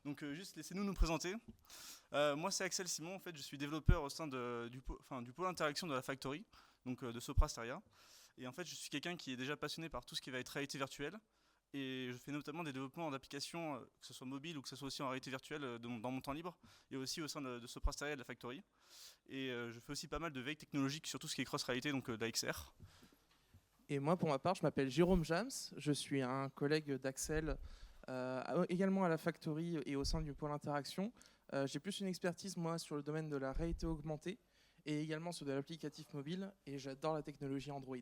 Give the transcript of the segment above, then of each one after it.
Donc juste laissez-nous nous présenter. Moi c'est Axel Simon, en fait je suis développeur au sein du pôle interaction de la Factory, donc de Sopra Steria. Et en fait je suis quelqu'un qui est déjà passionné par tout ce qui va être réalité virtuelle. Et je fais notamment des développements d'applications, que ce soit mobile ou que ce soit aussi en réalité virtuelle dans mon temps libre, et aussi au sein de Sopra Steria et de la Factory. Et je fais aussi pas mal de veille technologique sur tout ce qui est cross-réalité, donc de la XR. Et moi, pour ma part, je m'appelle Jérôme Jams. Je suis un collègue d'Axel, également à la Factory et au sein du pôle interaction. J'ai plus une expertise, moi, sur le domaine de la réalité augmentée et également sur de l'applicatif mobile. Et j'adore la technologie Android.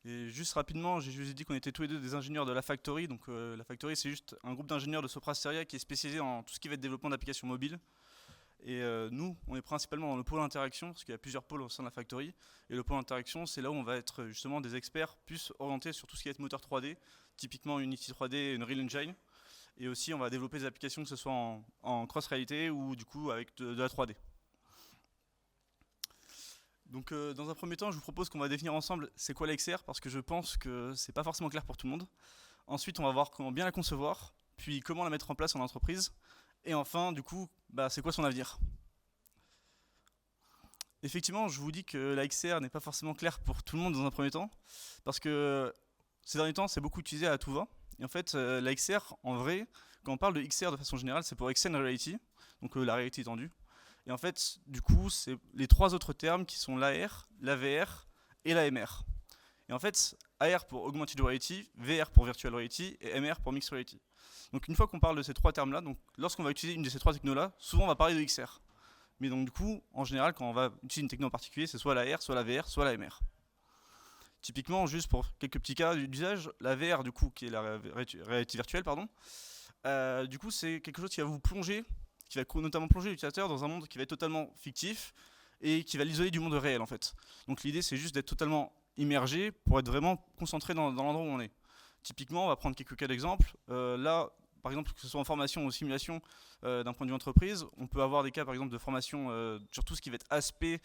Et juste rapidement, j'ai juste dit qu'on était tous les deux des ingénieurs de la Factory. Donc la Factory, c'est juste un groupe d'ingénieurs de Sopra Steria qui est spécialisé en tout ce qui va être développement d'applications mobiles. Et nous, on est principalement dans le pôle interaction, parce qu'il y a plusieurs pôles au sein de la Factory. Et le pôle interaction, c'est là où on va être justement des experts plus orientés sur tout ce qui va être moteur 3D, typiquement Unity 3D et Unreal Engine. Et aussi, on va développer des applications que ce soit en cross-réalité ou du coup avec de la 3D. Donc dans un premier temps, je vous propose qu'on va définir ensemble c'est quoi la XR, parce que je pense que c'est pas forcément clair pour tout le monde. Ensuite, on va voir comment bien la concevoir, puis comment la mettre en place en entreprise. Et enfin, du coup, c'est quoi son avenir? Effectivement, je vous dis que la XR n'est pas forcément claire pour tout le monde dans un premier temps, parce que ces derniers temps, c'est beaucoup utilisé à tout va. Et en fait, la XR, en vrai, quand on parle de XR de façon générale, c'est pour Extended Reality, donc la réalité étendue. Et en fait, du coup, c'est les trois autres termes qui sont l'AR, la VR et la MR. Et en fait, AR pour Augmented Reality, VR pour Virtual Reality et MR pour Mixed Reality. Donc une fois qu'on parle de ces trois termes-là, donc lorsqu'on va utiliser une de ces trois technos-là, souvent on va parler de XR. Mais donc du coup, en général, quand on va utiliser une techno en particulier, c'est soit la AR, soit la VR, soit la MR. Typiquement, juste pour quelques petits cas d'usage, la VR, du coup, qui est la réalité virtuelle, pardon, du coup, c'est quelque chose qui va vous plonger, qui va notamment plonger l'utilisateur dans un monde qui va être totalement fictif et qui va l'isoler du monde réel, en fait. Donc l'idée, c'est juste d'être totalement immergé pour être vraiment concentré dans l'endroit où on est. Typiquement, on va prendre quelques cas d'exemple. Là, par exemple, que ce soit en formation ou en simulation d'un point de vue entreprise, on peut avoir des cas, par exemple, de formation sur tout ce qui va être aspect,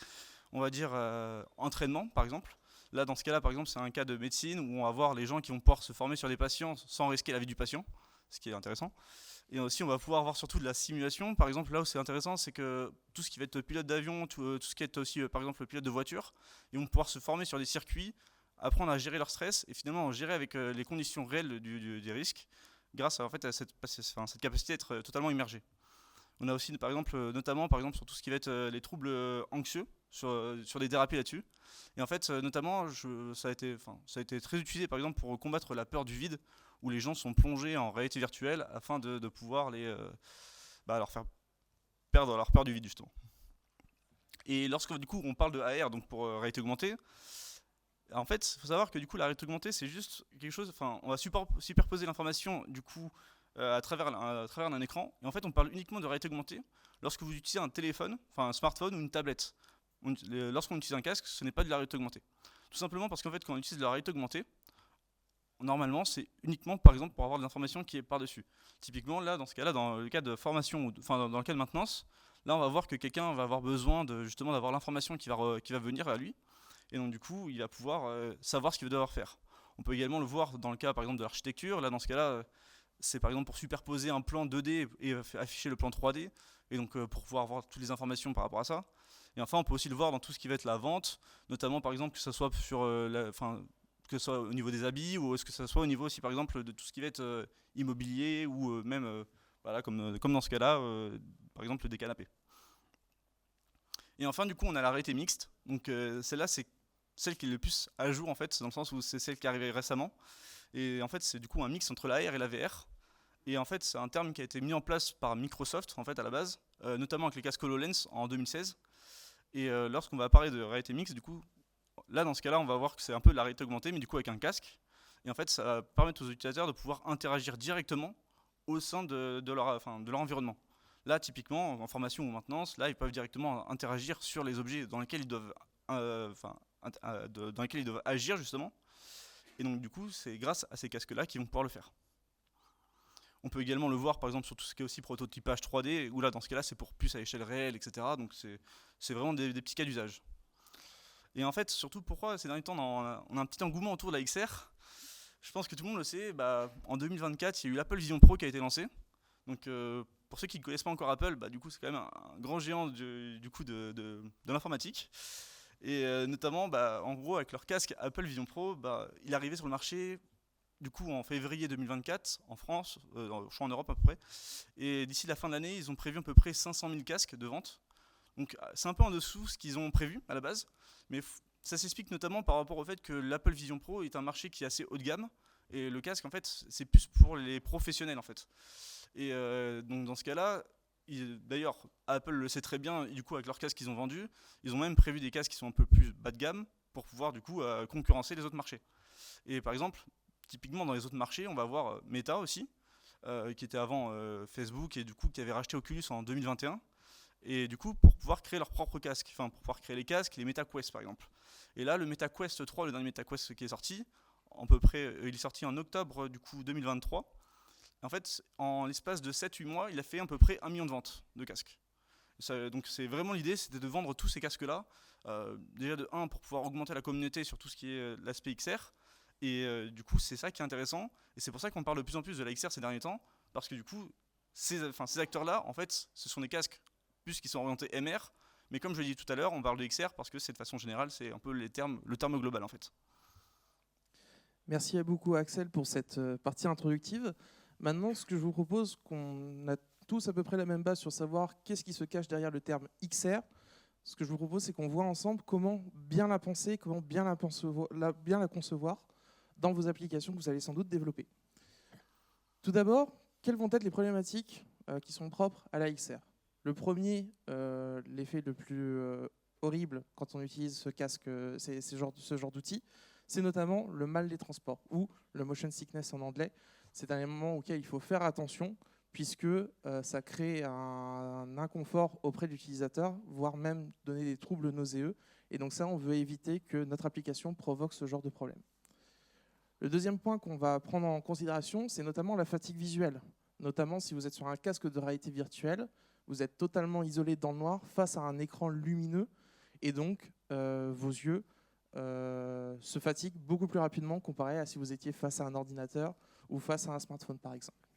on va dire, entraînement, par exemple. Là, dans ce cas-là, par exemple, c'est un cas de médecine où on va voir les gens qui vont pouvoir se former sur des patients sans risquer la vie du patient, ce qui est intéressant. Et aussi, on va pouvoir voir surtout de la simulation. Par exemple, là où c'est intéressant, c'est que tout ce qui va être pilote d'avion, tout ce qui est aussi, par exemple, pilote de voiture, ils vont pouvoir se former sur des circuits, apprendre à gérer leur stress et finalement gérer avec les conditions réelles des risques grâce en fait, à cette capacité d'être totalement immergé. On a aussi par exemple, notamment par exemple, sur tout ce qui va être les troubles anxieux, sur des thérapies là-dessus. Et en fait, notamment, ça a été très utilisé par exemple pour combattre la peur du vide, où les gens sont plongés en réalité virtuelle afin de pouvoir leur faire perdre leur peur du vide justement. Et lorsque du coup on parle de AR, donc pour réalité augmentée, en fait, il faut savoir que du coup la réalité augmentée c'est juste quelque chose, enfin on va superposer l'information du coup à travers un écran, et en fait on parle uniquement de réalité augmentée lorsque vous utilisez un téléphone, enfin un smartphone ou une tablette. Lorsqu'on utilise un casque, ce n'est pas de la réalité augmentée. Tout simplement parce qu'en fait quand on utilise de la réalité augmentée, normalement c'est uniquement par exemple pour avoir de l'information qui est par-dessus. Typiquement là, dans ce cas-là, dans le cas de formation, enfin dans le cas de maintenance, là on va voir que quelqu'un va avoir besoin justement d'avoir l'information qui va venir à lui, et donc du coup il va pouvoir savoir ce qu'il va devoir faire. On peut également le voir dans le cas par exemple de l'architecture. Là dans ce cas-là, c'est par exemple pour superposer un plan 2D et afficher le plan 3D, et donc pour pouvoir avoir toutes les informations par rapport à ça. Et enfin on peut aussi le voir dans tout ce qui va être la vente, notamment par exemple que ce soit sur que ce soit au niveau des habits, ou est-ce que ce soit au niveau aussi par exemple de tout ce qui va être immobilier, ou même voilà, comme dans ce cas-là, par exemple des canapés. Et enfin, du coup, on a la réalité mixte. Donc celle-là, c'est celle qui est le plus à jour en fait, dans le sens où c'est celle qui est arrivée récemment. Et en fait, c'est du coup un mix entre la AR et la VR. Et en fait, c'est un terme qui a été mis en place par Microsoft en fait à la base, notamment avec les casques HoloLens en 2016. Et lorsqu'on va parler de réalité mixte, du coup, là dans ce cas-là, on va voir que c'est un peu de la réalité augmentée, mais du coup avec un casque. Et en fait, ça va permettre aux utilisateurs de pouvoir interagir directement au sein de leur environnement. Là, typiquement, en formation ou maintenance, là, ils peuvent directement interagir sur les objets dans lesquels ils doivent agir, justement. Et donc, du coup, c'est grâce à ces casques-là qu'ils vont pouvoir le faire. On peut également le voir, par exemple, sur tout ce qui est aussi prototypage 3D, où là, dans ce cas-là, c'est pour plus à échelle réelle, etc. Donc, c'est vraiment des petits cas d'usage. Et en fait, surtout, pourquoi ces derniers temps, on a un petit engouement autour de la XR? Je pense que tout le monde le sait, en 2024, il y a eu l'Apple Vision Pro qui a été lancé. Donc pour ceux qui ne connaissent pas encore Apple, du coup c'est quand même un grand géant du coup de l'informatique. Et notamment, en gros, avec leur casque Apple Vision Pro, il est arrivé sur le marché du coup en février 2024 en France, je crois en Europe à peu près. Et d'ici la fin de l'année, ils ont prévu à peu près 500 000 casques de vente. Donc c'est un peu en dessous ce qu'ils ont prévu à la base, mais ça s'explique notamment par rapport au fait que l'Apple Vision Pro est un marché qui est assez haut de gamme, et le casque en fait c'est plus pour les professionnels en fait. Et donc dans ce cas-là, d'ailleurs Apple le sait très bien, du coup avec leurs casques qu'ils ont vendus, ils ont même prévu des casques qui sont un peu plus bas de gamme pour pouvoir du coup concurrencer les autres marchés. Et par exemple, typiquement dans les autres marchés, on va voir Meta aussi, qui était avant Facebook et du coup qui avait racheté Oculus en 2021. Et du coup, pour pouvoir créer leur propre casque, enfin pour pouvoir créer les casques, les MetaQuest par exemple. Et là, le MetaQuest 3, le dernier MetaQuest qui est sorti, à peu près, il est sorti en octobre du coup 2023. En fait, en l'espace de 7-8 mois, il a fait à peu près 1 million de ventes de casques. Donc c'est vraiment l'idée, c'était de vendre tous ces casques-là. Déjà de 1 pour pouvoir augmenter la communauté sur tout ce qui est l'aspect XR. Et du coup, c'est ça qui est intéressant. Et c'est pour ça qu'on parle de plus en plus de la XR ces derniers temps. Parce que du coup, ces acteurs-là, en fait, ce sont des casques plus qui sont orientés MR. Mais comme je l'ai dit tout à l'heure, on parle de XR parce que c'est de façon générale, c'est un peu le terme global en fait. Merci beaucoup Axel pour cette partie introductive. Maintenant, ce que je vous propose, qu'on a tous à peu près la même base sur savoir qu'est-ce qui se cache derrière le terme XR. Ce que je vous propose, c'est qu'on voit ensemble comment bien la penser, comment bien la concevoir dans vos applications que vous allez sans doute développer. Tout d'abord, quelles vont être les problématiques qui sont propres à la XR? Le premier, l'effet le plus horrible quand on utilise ce casque, ce genre d'outils, c'est notamment le mal des transports, ou le motion sickness en anglais. C'est un élément auquel il faut faire attention, puisque ça crée un inconfort auprès de l'utilisateur, voire même donner des troubles nauséeux. Et donc ça, on veut éviter que notre application provoque ce genre de problème. Le deuxième point qu'on va prendre en considération, c'est notamment la fatigue visuelle. Notamment si vous êtes sur un casque de réalité virtuelle, vous êtes totalement isolé dans le noir face à un écran lumineux, et donc vos yeux se fatiguent beaucoup plus rapidement comparé à si vous étiez face à un ordinateur ou face à un smartphone par exemple.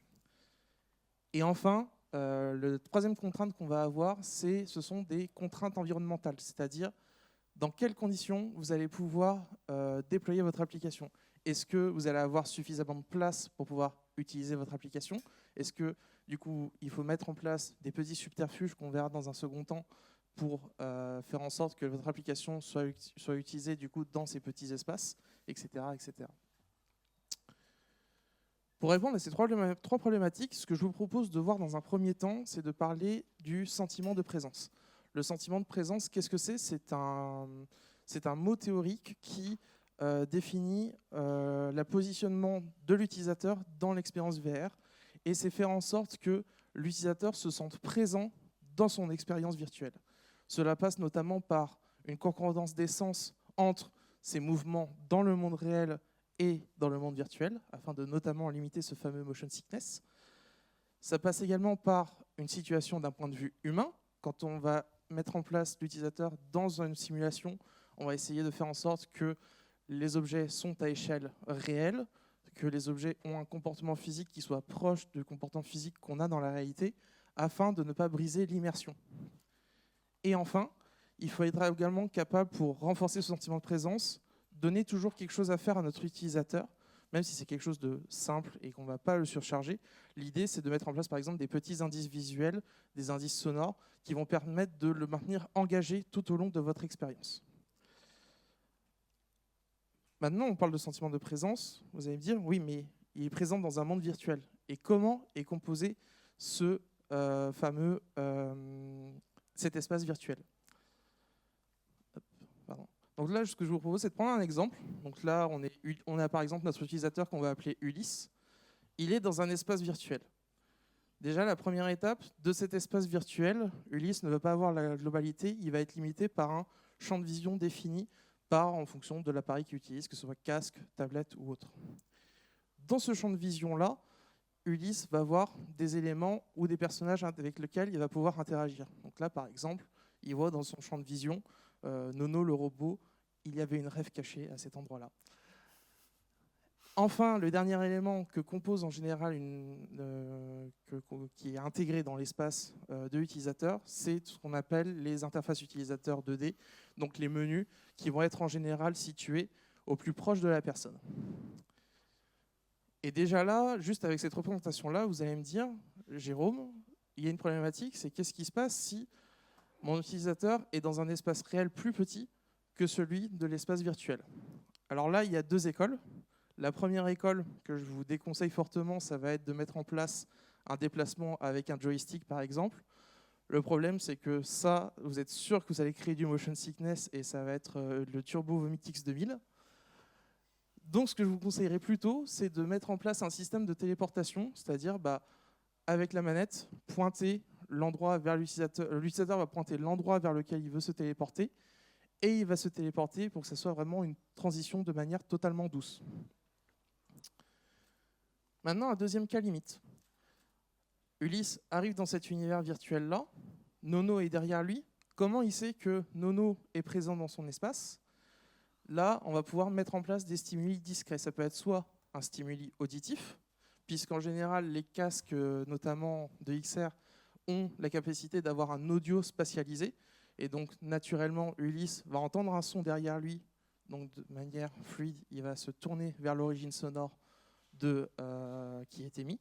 Et enfin, la troisième contrainte qu'on va avoir, ce sont des contraintes environnementales, c'est-à-dire dans quelles conditions vous allez pouvoir déployer votre application. Est-ce que vous allez avoir suffisamment de place pour pouvoir utiliser votre application? Est-ce que, du coup, il faut mettre en place des petits subterfuges qu'on verra dans un second temps pour faire en sorte que votre application soit utilisée du coup, dans ces petits espaces, etc., etc. Pour répondre à ces trois problématiques, ce que je vous propose de voir dans un premier temps, c'est de parler du sentiment de présence. Le sentiment de présence, qu'est-ce que c'est? C'est un mot théorique qui définit le positionnement de l'utilisateur dans l'expérience VR, et c'est faire en sorte que l'utilisateur se sente présent dans son expérience virtuelle. Cela passe notamment par une concordance d'essence entre ses mouvements dans le monde réel et dans le monde virtuel, afin de notamment limiter ce fameux motion sickness. Ça passe également par une situation d'un point de vue humain. Quand on va mettre en place l'utilisateur dans une simulation, on va essayer de faire en sorte que les objets sont à échelle réelle, que les objets ont un comportement physique qui soit proche du comportement physique qu'on a dans la réalité, afin de ne pas briser l'immersion. Et enfin, il faut être également capable, pour renforcer ce sentiment de présence, donner toujours quelque chose à faire à notre utilisateur, même si c'est quelque chose de simple et qu'on ne va pas le surcharger. L'idée, c'est de mettre en place, par exemple, des petits indices visuels, des indices sonores, qui vont permettre de le maintenir engagé tout au long de votre expérience. Maintenant, on parle de sentiment de présence. Vous allez me dire, oui, mais il est présent dans un monde virtuel. Et comment est composé cet espace virtuel? Pardon. Donc là, ce que je vous propose, c'est de prendre un exemple. Donc là, on a par exemple notre utilisateur qu'on va appeler Ulysse. Il est dans un espace virtuel. Déjà, la première étape de cet espace virtuel, Ulysse ne va pas avoir la globalité, il va être limité par un champ de vision défini en fonction de l'appareil qu'il utilise, que ce soit casque, tablette ou autre. Dans ce champ de vision-là, Ulysse va voir des éléments ou des personnages avec lesquels il va pouvoir interagir. Donc là, par exemple, il voit dans son champ de vision Nono le robot, il y avait une rêve cachée à cet endroit-là. Enfin, le dernier élément que compose en général qui est intégré dans l'espace de l'utilisateur, c'est ce qu'on appelle les interfaces utilisateurs 2D, donc les menus qui vont être en général situés au plus proche de la personne. Et déjà là, juste avec cette représentation-là, vous allez me dire, Jérôme, il y a une problématique, c'est qu'est-ce qui se passe si mon utilisateur est dans un espace réel plus petit que celui de l'espace virtuel? Alors là, il y a deux écoles. La première école que je vous déconseille fortement, ça va être de mettre en place un déplacement avec un joystick, par exemple. Le problème, c'est que ça, vous êtes sûr que vous allez créer du motion sickness et ça va être le Turbo Vomit-X 2000. Donc, ce que je vous conseillerais plutôt, c'est de mettre en place un système de téléportation, c'est-à-dire avec la manette, pointer l'endroit vers l'utilisateur. L'utilisateur va pointer l'endroit vers lequel il veut se téléporter et il va se téléporter pour que ce soit vraiment une transition de manière totalement douce. Maintenant, un deuxième cas limite. Ulysse arrive dans cet univers virtuel-là. Nono est derrière lui. Comment il sait que Nono est présent dans son espace? Là, on va pouvoir mettre en place des stimuli discrets. Ça peut être soit un stimuli auditif, puisqu'en général, les casques, notamment de XR, ont la capacité d'avoir un audio spatialisé. Et donc, naturellement, Ulysse va entendre un son derrière lui. Donc, de manière fluide, il va se tourner vers l'origine sonore qui est émis.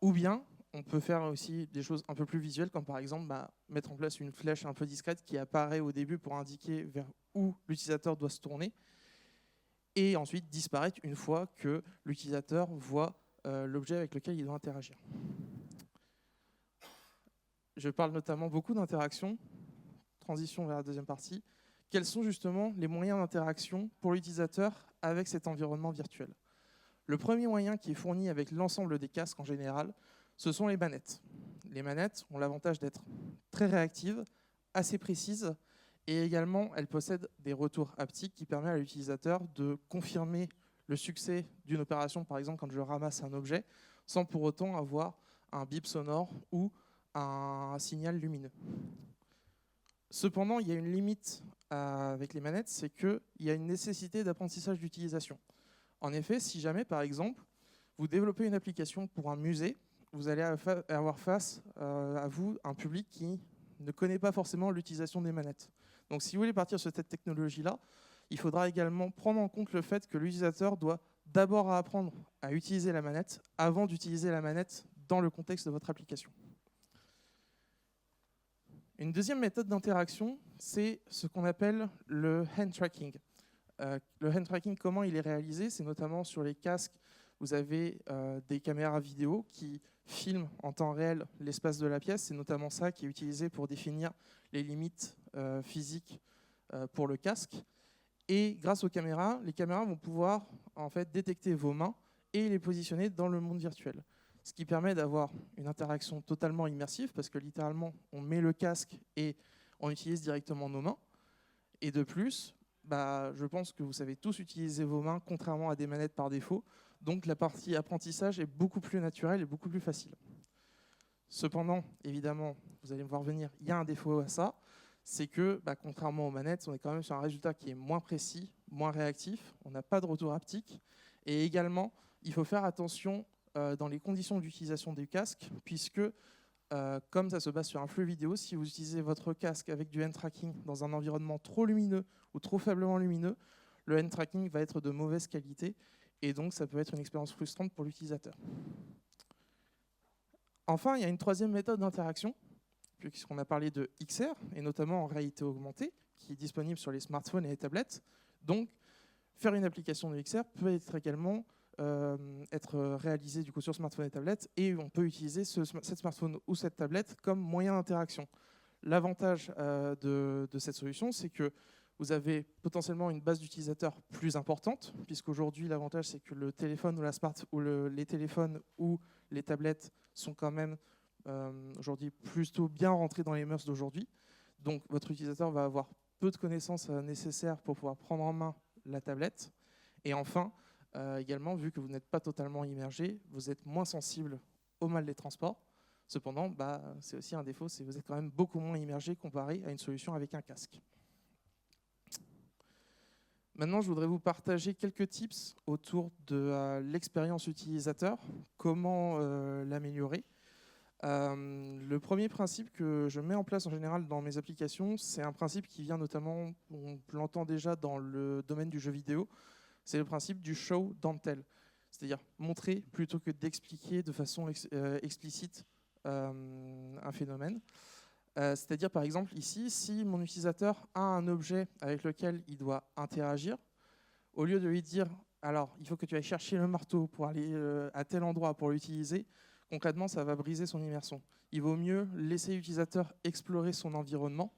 Ou bien, on peut faire aussi des choses un peu plus visuelles, comme par exemple mettre en place une flèche un peu discrète qui apparaît au début pour indiquer vers où l'utilisateur doit se tourner, et ensuite disparaître une fois que l'utilisateur voit l'objet avec lequel il doit interagir. Je parle notamment beaucoup d'interaction. Transition vers la deuxième partie. Quels sont justement les moyens d'interaction pour l'utilisateur avec cet environnement virtuel? Le premier moyen qui est fourni avec l'ensemble des casques en général, ce sont les manettes. Les manettes ont l'avantage d'être très réactives, assez précises, et également elles possèdent des retours haptiques qui permettent à l'utilisateur de confirmer le succès d'une opération, par exemple quand je ramasse un objet, sans pour autant avoir un bip sonore ou un signal lumineux. Cependant, il y a une limite avec les manettes, c'est qu'il y a une nécessité d'apprentissage d'utilisation. En effet, si jamais, par exemple, vous développez une application pour un musée, vous allez avoir face à vous un public qui ne connaît pas forcément l'utilisation des manettes. Donc si vous voulez partir sur cette technologie-là, il faudra également prendre en compte le fait que l'utilisateur doit d'abord apprendre à utiliser la manette avant d'utiliser la manette dans le contexte de votre application. Une deuxième méthode d'interaction, c'est ce qu'on appelle le hand tracking. Le hand tracking, comment il est réalisé? C'est notamment sur les casques, vous avez des caméras vidéo qui filment en temps réel l'espace de la pièce. C'est notamment ça qui est utilisé pour définir les limites physiques pour le casque. Et grâce aux caméras, les caméras vont pouvoir en fait détecter vos mains et les positionner dans le monde virtuel. Ce qui permet d'avoir une interaction totalement immersive parce que littéralement, on met le casque et on utilise directement nos mains. Et de plus, je pense que vous savez tous utiliser vos mains, contrairement à des manettes par défaut. Donc la partie apprentissage est beaucoup plus naturelle et beaucoup plus facile. Cependant, évidemment, vous allez me voir venir, il y a un défaut à ça, c'est que, contrairement aux manettes, on est quand même sur un résultat qui est moins précis, moins réactif, on n'a pas de retour haptique. Et également, il faut faire attention dans les conditions d'utilisation du casque, puisque comme ça se base sur un flux vidéo, si vous utilisez votre casque avec du hand tracking dans un environnement trop lumineux ou trop faiblement lumineux, le hand tracking va être de mauvaise qualité et donc ça peut être une expérience frustrante pour l'utilisateur. Enfin, il y a une troisième méthode d'interaction, puisqu'on a parlé de XR, et notamment en réalité augmentée, qui est disponible sur les smartphones et les tablettes. Donc, faire une application de XR peut être également être réalisé du coup sur smartphone et tablette, et on peut utiliser cette smartphone ou cette tablette comme moyen d'interaction. L'avantage de cette solution, c'est que vous avez potentiellement une base d'utilisateurs plus importante, puisqu'aujourd'hui l'avantage c'est que le téléphone ou les téléphones ou les tablettes sont quand même aujourd'hui plutôt bien rentrés dans les mœurs d'aujourd'hui. Donc votre utilisateur va avoir peu de connaissances nécessaires pour pouvoir prendre en main la tablette. Et enfin, également, vu que vous n'êtes pas totalement immergé, vous êtes moins sensible au mal des transports. Cependant, c'est aussi un défaut, c'est que vous êtes quand même beaucoup moins immergé comparé à une solution avec un casque. Maintenant, je voudrais vous partager quelques tips autour de l'expérience utilisateur, comment l'améliorer. Le premier principe que je mets en place en général dans mes applications, c'est un principe qui vient notamment, on l'entend déjà dans le domaine du jeu vidéo, c'est le principe du show don't tell. C'est-à-dire montrer plutôt que d'expliquer de façon explicite un phénomène. C'est-à-dire par exemple ici, si mon utilisateur a un objet avec lequel il doit interagir, au lieu de lui dire alors il faut que tu ailles chercher le marteau pour aller à tel endroit pour l'utiliser, concrètement ça va briser son immersion. Il vaut mieux laisser l'utilisateur explorer son environnement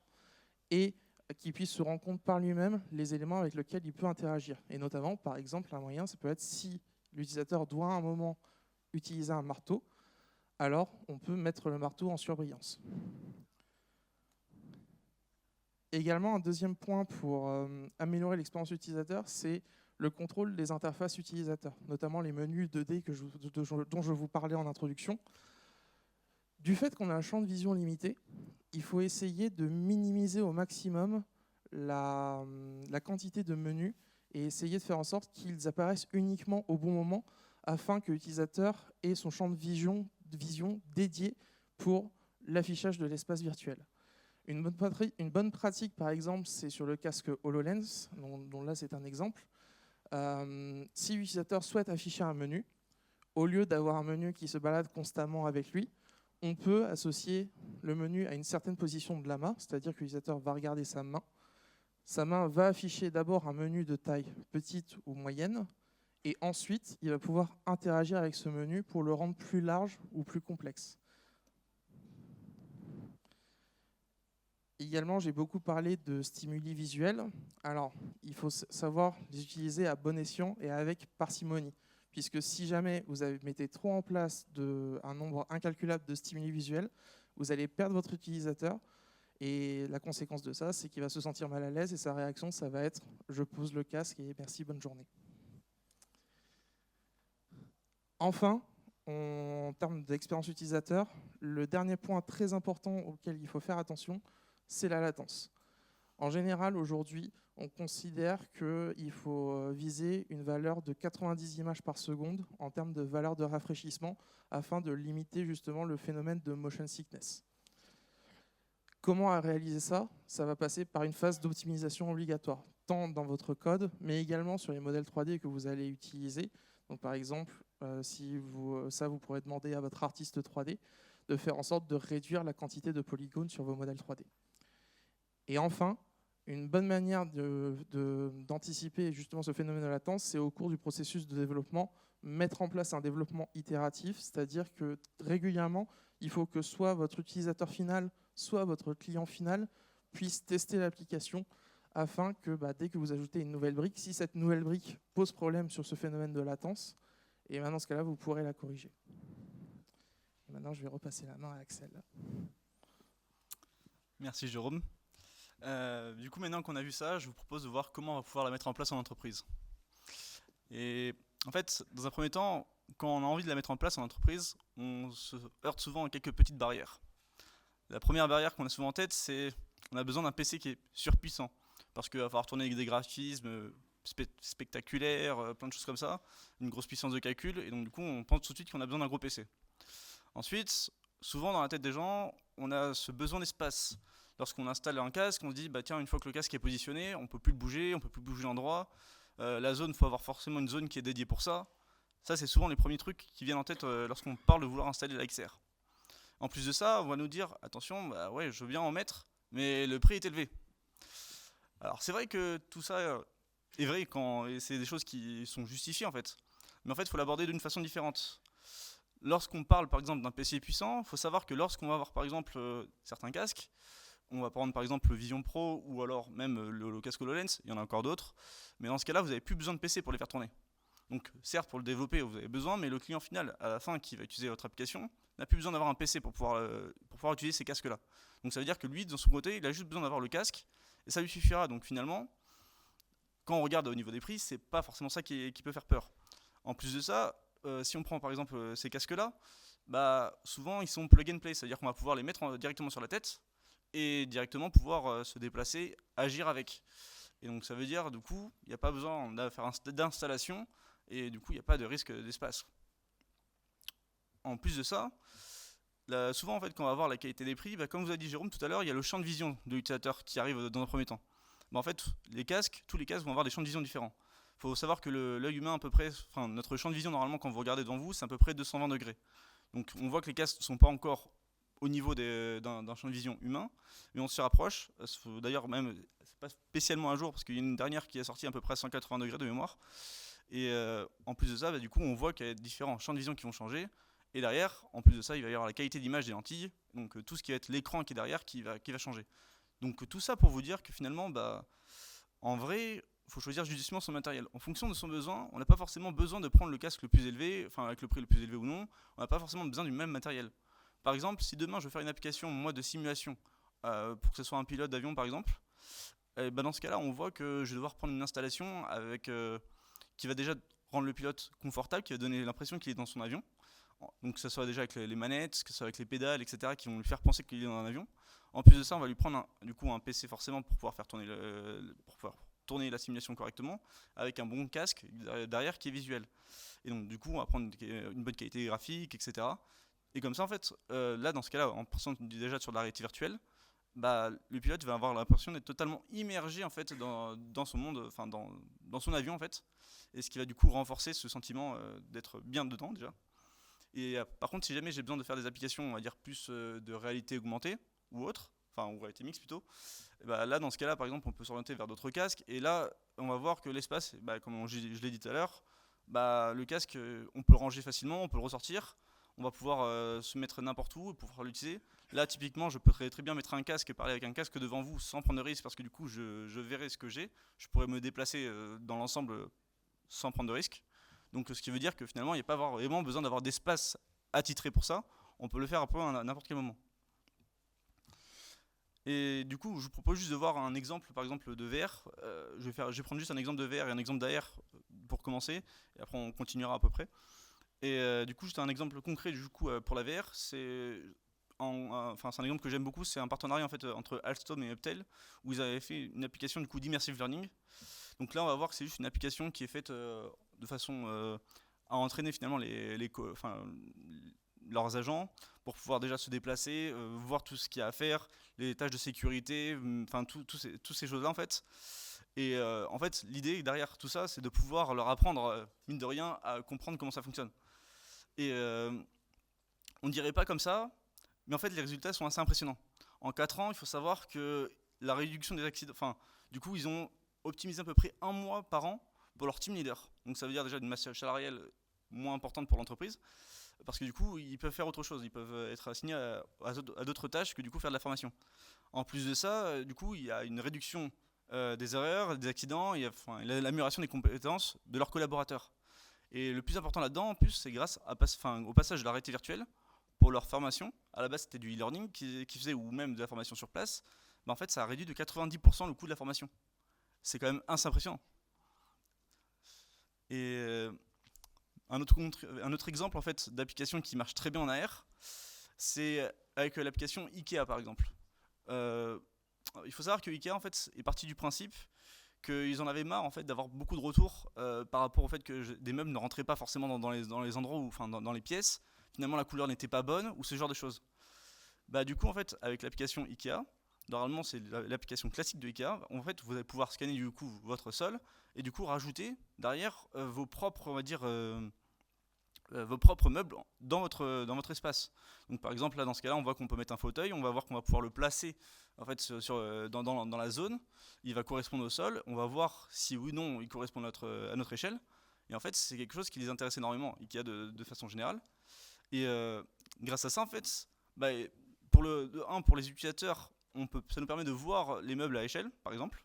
et qu'il puisse se rendre compte par lui-même les éléments avec lesquels il peut interagir. Et notamment, par exemple, un moyen, ça peut être si l'utilisateur doit à un moment utiliser un marteau, alors on peut mettre le marteau en surbrillance. Également, un deuxième point pour améliorer l'expérience utilisateur, c'est le contrôle des interfaces utilisateurs, notamment les menus 2D dont je vous parlais en introduction. Du fait qu'on a un champ de vision limité, il faut essayer de minimiser au maximum la quantité de menus et essayer de faire en sorte qu'ils apparaissent uniquement au bon moment afin que l'utilisateur ait son champ de vision dédié pour l'affichage de l'espace virtuel. Une bonne pratique, par exemple, c'est sur le casque HoloLens, dont là c'est un exemple. Si l'utilisateur souhaite afficher un menu, au lieu d'avoir un menu qui se balade constamment avec lui, on peut associer le menu à une certaine position de la main, c'est-à-dire que l'utilisateur va regarder sa main. Sa main va afficher d'abord un menu de taille petite ou moyenne, et ensuite, il va pouvoir interagir avec ce menu pour le rendre plus large ou plus complexe. Également, j'ai beaucoup parlé de stimuli visuels. Alors, il faut savoir les utiliser à bon escient et avec parcimonie, puisque si jamais vous mettez trop en place un nombre incalculable de stimuli visuels, vous allez perdre votre utilisateur, et la conséquence de ça, c'est qu'il va se sentir mal à l'aise, et sa réaction, ça va être « je pose le casque et merci, bonne journée ». Enfin, en termes d'expérience utilisateur, le dernier point très important auquel il faut faire attention, c'est la latence. En général, aujourd'hui, on considère qu'il faut viser une valeur de 90 images par seconde en termes de valeur de rafraîchissement afin de limiter justement le phénomène de motion sickness. Comment réaliser ça? Ça va passer par une phase d'optimisation obligatoire, tant dans votre code, mais également sur les modèles 3D que vous allez utiliser. Donc, par exemple, vous pourrez demander à votre artiste 3D de faire en sorte de réduire la quantité de polygones sur vos modèles 3D. Et enfin, une bonne manière d'anticiper justement ce phénomène de latence, c'est au cours du processus de développement, mettre en place un développement itératif, c'est-à-dire que régulièrement, il faut que soit votre utilisateur final, soit votre client final puisse tester l'application afin que dès que vous ajoutez une nouvelle brique, si cette nouvelle brique pose problème sur ce phénomène de latence, et maintenant, dans ce cas-là, vous pourrez la corriger. Et maintenant, je vais repasser la main à Axel. Merci Jérôme. Du coup, maintenant qu'on a vu ça, je vous propose de voir comment on va pouvoir la mettre en place en entreprise. Et en fait, dans un premier temps, quand on a envie de la mettre en place en entreprise, on se heurte souvent à quelques petites barrières. La première barrière qu'on a souvent en tête, c'est qu'on a besoin d'un PC qui est surpuissant, parce qu'il va falloir tourner avec des graphismes spectaculaires, plein de choses comme ça, une grosse puissance de calcul, et donc du coup, on pense tout de suite qu'on a besoin d'un gros PC. Ensuite, souvent dans la tête des gens, on a ce besoin d'espace. Lorsqu'on installe un casque, on se dit, tiens, une fois que le casque est positionné, on ne peut plus le bouger, on ne peut plus bouger l'endroit. La zone, il faut avoir forcément une zone qui est dédiée pour ça. Ça, c'est souvent les premiers trucs qui viennent en tête lorsqu'on parle de vouloir installer la XR. En plus de ça, on va nous dire, attention, ouais, je veux bien en mettre, mais le prix est élevé. Alors, c'est vrai que tout ça est vrai et c'est des choses qui sont justifiées, en fait. Mais en fait, il faut l'aborder d'une façon différente. Lorsqu'on parle, par exemple, d'un PC puissant, il faut savoir que lorsqu'on va avoir, par exemple, certains casques, on va prendre par exemple le Vision Pro ou alors même le casque HoloLens, il y en a encore d'autres, mais dans ce cas-là, vous n'avez plus besoin de PC pour les faire tourner. Donc certes, pour le développer, vous avez besoin, mais le client final, à la fin, qui va utiliser votre application, n'a plus besoin d'avoir un PC pour pouvoir utiliser ces casques-là. Donc ça veut dire que lui, de son côté, il a juste besoin d'avoir le casque, et ça lui suffira. Donc finalement, quand on regarde au niveau des prix, c'est pas forcément ça qui peut faire peur. En plus de ça, si on prend par exemple ces casques-là, souvent ils sont plug and play, c'est-à-dire qu'on va pouvoir les mettre directement sur la tête, et directement pouvoir se déplacer, agir avec. Et donc ça veut dire, du coup, il n'y a pas besoin de faire d'installation, et du coup, il n'y a pas de risque d'espace. En plus de ça, souvent en fait, quand on va voir la qualité des prix, comme vous a dit Jérôme tout à l'heure, il y a le champ de vision de l'utilisateur qui arrive dans un premier temps. En fait, tous les casques vont avoir des champs de vision différents. Il faut savoir que l'œil humain, à peu près, enfin, notre champ de vision, normalement, quand vous regardez devant vous, c'est à peu près 220 degrés. Donc on voit que les casques ne sont pas encore au niveau d'un champ de vision humain, mais on s'y rapproche. D'ailleurs, même, c'est pas spécialement un jour, parce qu'il y a une dernière qui est sortie à peu près à 180 degrés de mémoire. Et en plus de ça, du coup, on voit qu'il y a différents champs de vision qui vont changer. Et derrière, en plus de ça, il va y avoir la qualité d'image des lentilles, donc tout ce qui va être l'écran qui est derrière qui va changer. Donc tout ça pour vous dire que finalement, en vrai, il faut choisir judicieusement son matériel. En fonction de son besoin, on n'a pas forcément besoin de prendre le casque le plus élevé, enfin avec le prix le plus élevé ou non, on n'a pas forcément besoin du même matériel. Par exemple, si demain je veux faire une application moi de simulation, pour que ce soit un pilote d'avion par exemple, dans ce cas-là, on voit que je vais devoir prendre une installation qui va déjà rendre le pilote confortable, qui va donner l'impression qu'il est dans son avion. Donc que ce soit déjà avec les manettes, que ce soit avec les pédales, etc., qui vont lui faire penser qu'il est dans un avion. En plus de ça, on va lui prendre un PC forcément pour pouvoir faire tourner la simulation correctement, avec un bon casque derrière qui est visuel. Et donc du coup, on va prendre une bonne qualité graphique, etc. Et comme ça, en fait, là, dans ce cas-là, en passant déjà sur de la réalité virtuelle, le pilote va avoir l'impression d'être totalement immergé en fait dans son monde, enfin dans son avion en fait, et ce qui va du coup renforcer ce sentiment d'être bien dedans déjà. Et par contre, si jamais j'ai besoin de faire des applications, on va dire plus de réalité augmentée ou autre, enfin ou réalité mixte plutôt, là dans ce cas-là, par exemple, on peut s'orienter vers d'autres casques. Et là, on va voir que l'espace, comme je l'ai dit tout à l'heure, le casque, on peut le ranger facilement, on peut le ressortir, on va pouvoir se mettre n'importe où pour pouvoir l'utiliser. Là, typiquement, je peux très bien mettre un casque et parler avec un casque devant vous sans prendre de risque, parce que du coup, je verrai ce que j'ai. Je pourrais me déplacer dans l'ensemble sans prendre de risque. Donc ce qui veut dire que finalement, il n'y a pas vraiment besoin d'avoir d'espace attitré pour ça. On peut le faire un peu à n'importe quel moment. Et du coup, je vous propose juste de voir un exemple, par exemple, de VR. Je vais prendre juste un exemple de VR et un exemple d'AR pour commencer, et après on continuera à peu près. Et du coup, juste un exemple concret du coup pour la VR, c'est un exemple que j'aime beaucoup, c'est un partenariat en fait entre Alstom et Uptel, où ils avaient fait une application du coup d'immersive learning. Donc là, on va voir que c'est juste une application qui est faite de façon à entraîner finalement leurs agents pour pouvoir déjà se déplacer, voir tout ce qu'il y a à faire, les tâches de sécurité, enfin toutes ces choses-là en fait. Et en fait, l'idée derrière tout ça, c'est de pouvoir leur apprendre, mine de rien, à comprendre comment ça fonctionne. Et on ne dirait pas comme ça, mais en fait, les résultats sont assez impressionnants. En 4 ans, il faut savoir que la réduction des accidents, du coup, ils ont optimisé à peu près 1 mois par an pour leur team leader. Donc ça veut dire déjà une masse salariale moins importante pour l'entreprise, parce que du coup, ils peuvent faire autre chose, ils peuvent être assignés à d'autres tâches que du coup faire de la formation. En plus de ça, du coup, il y a une réduction des erreurs, des accidents, et l'amélioration des compétences de leurs collaborateurs. Et le plus important là-dedans, en plus, c'est grâce au passage de la réalité virtuelle pour leur formation. À la base, c'était du e-learning qui faisait, ou même de la formation sur place. En fait, ça a réduit de 90% le coût de la formation. C'est quand même assez impressionnant. Et un autre exemple en fait, d'application qui marche très bien en AR, c'est avec l'application IKEA par exemple. Il faut savoir que IKEA en fait, est parti du principe qu'ils en avaient marre en fait, d'avoir beaucoup de retours par rapport au fait que des meubles ne rentraient pas forcément dans les endroits, dans les pièces. Finalement, la couleur n'était pas bonne ou ce genre de choses. Du coup, en fait, avec l'application IKEA, normalement c'est l'application classique de IKEA, en fait, vous allez pouvoir scanner du coup votre sol et du coup rajouter derrière vos propres, on va dire, vos propres meubles dans votre espace. Donc par exemple là dans ce cas-là, on voit qu'on peut mettre un fauteuil, on va voir qu'on va pouvoir le placer en fait dans la zone, il va correspondre au sol, on va voir si oui ou non il correspond à notre échelle. Et en fait, c'est quelque chose qui les intéresse énormément, IKEA de façon générale. Et grâce à ça, en fait, pour les utilisateurs, ça nous permet de voir les meubles à échelle, par exemple.